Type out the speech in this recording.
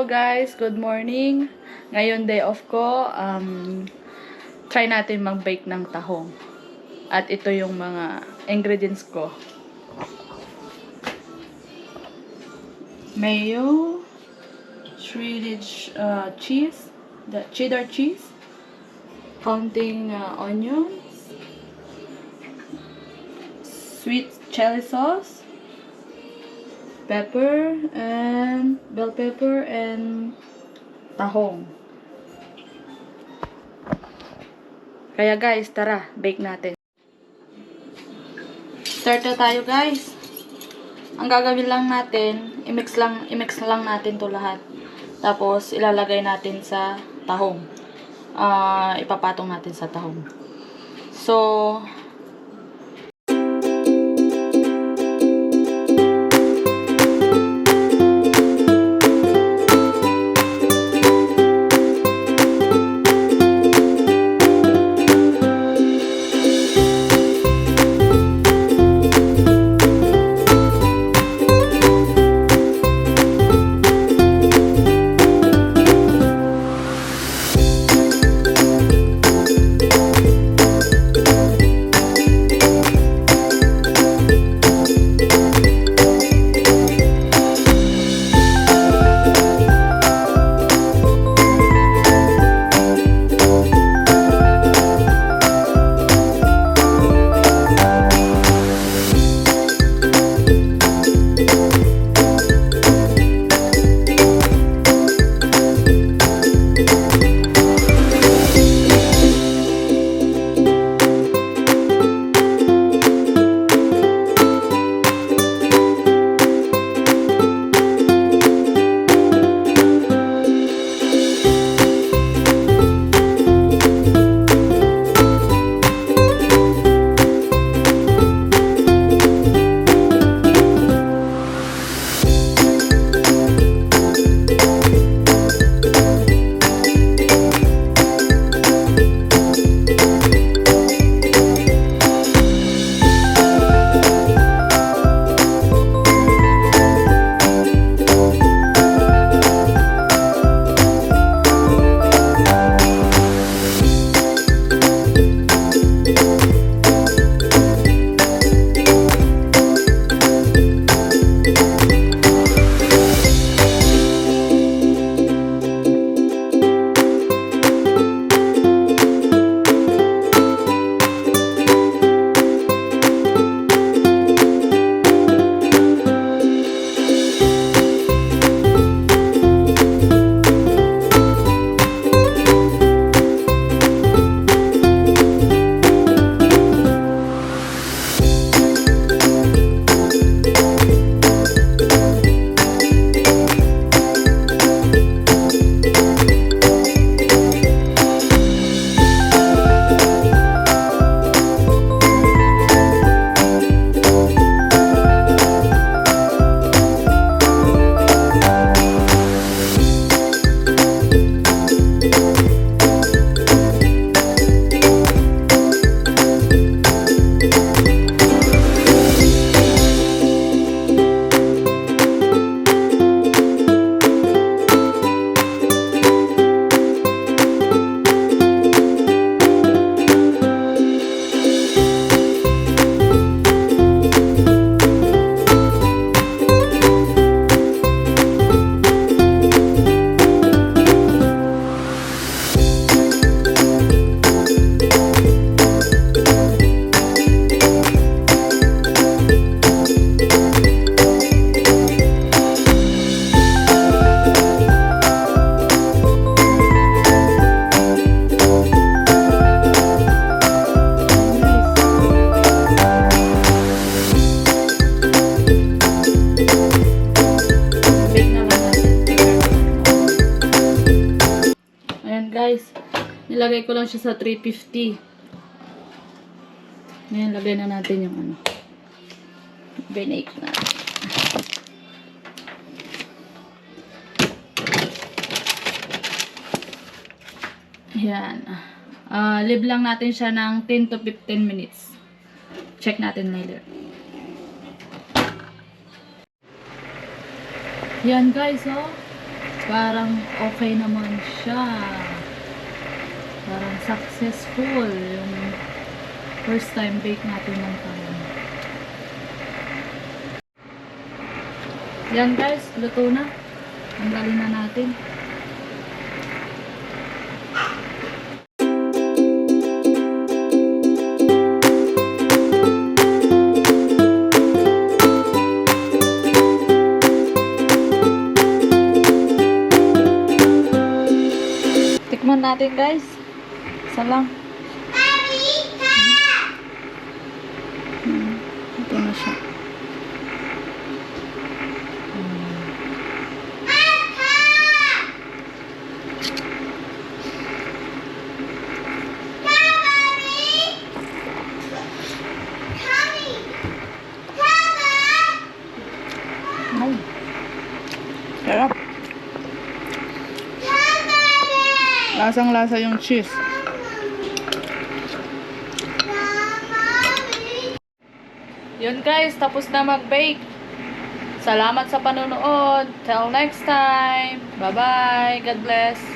Hello guys, good morning. Ngayon day off ko. Try natin mag-bake ng tahong. At ito yung mga ingredients ko. Mayo, shredded cheese, the cheddar cheese, counting onions, sweet chili sauce, pepper and bell pepper and tahong. Kaya guys, tara, bake natin. Start na tayo guys. Ang gagawin lang natin, i-mix lang natin to lahat. Tapos ilalagay natin sa tahong. Ipapatong natin sa tahong. So, guys, nilagay ko lang siya sa 350. Ngayon, lagay na natin yung ano. Binake natin. Ayan. Leave lang natin siya ng 10 to 15 minutes. Check natin later. Yan guys, oh. Parang okay naman siya. Parang successful yung first time bake natin ng tahong. Yan guys, luto na. Tanggalin na natin. Tikman natin guys. Isa lang. Ito na siya. Ay. Sarap. Lasang-lasa yung cheese. Yun guys, tapos na mag-bake. Salamat sa panonood. Till next time. Bye-bye. God bless.